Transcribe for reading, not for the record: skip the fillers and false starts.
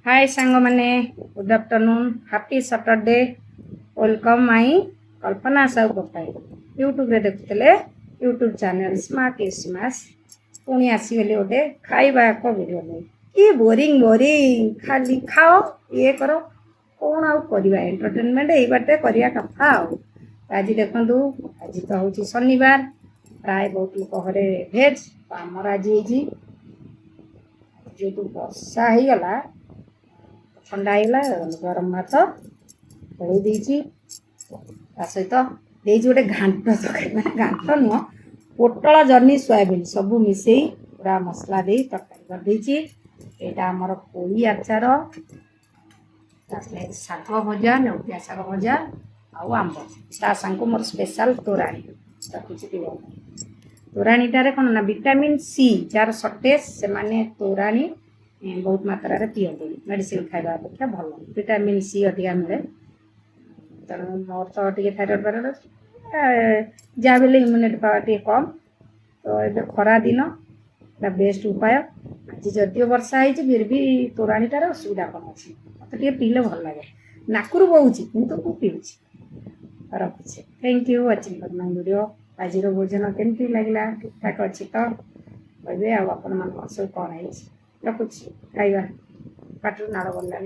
हाय सांग मैंने good afternoon happy Saturday welcome my Kalpana Sahu गोपाई यूट्यूब रे देखुले यूट्यूब चैनल स्मार्ट स्मास पुणी आसीगली गोटे खाଇବା ଏକ वीडियो नहीं कि बोरिंग बोरिंग खाली खाओ ये करो कौन आउ करवा एंटरटेनमेंट यही बाटे करवा कथा आज देखु आज तो हूँ शनिवार प्राय बहुत लोक घरे भेज आमर आज जेहतु वर्षा हो गला ठंडा होगा गरम भात खड़ी देती सहित गोटे घांट तरकारी मैंने घांट नुह पोटल जर्नी सोयाबीन सबू मिसई पूरा मसला दे तरकारी कर यहाँ आमर पोई आचार शाग भजा नेउटिया शाग भजा आउ आंब ता सांग मोर स्पेशल तोराणी रखी तोराणीटार कौन ना विटामिन सी जार सर्टेज से माने तोराणी बहुत मात्रा रे पियंती मेडिसिन खाଇବା अपेक्षा भल विटामिन सी अधिका मिले तेणु मोर तो टे थायरॉइड फायरॉइड जहाँ भी इम्यूनिटी पावर टे कम तो ये खरा दिन बेस्ट उपाय आज जदिव वर्षा है फिर भी तोराणीटार असुविधा कम अच्छी मत पीले भल लगे नाकुर बहुची किंतु मु पीऊँच रखुच्छे thank you watching for my video आज भोजन केमती लगला ठीक ठाक अच्छी तो कहे आपण मान सब कौन है रखुच्छी खाଇବା पाटू नाड़ बोलना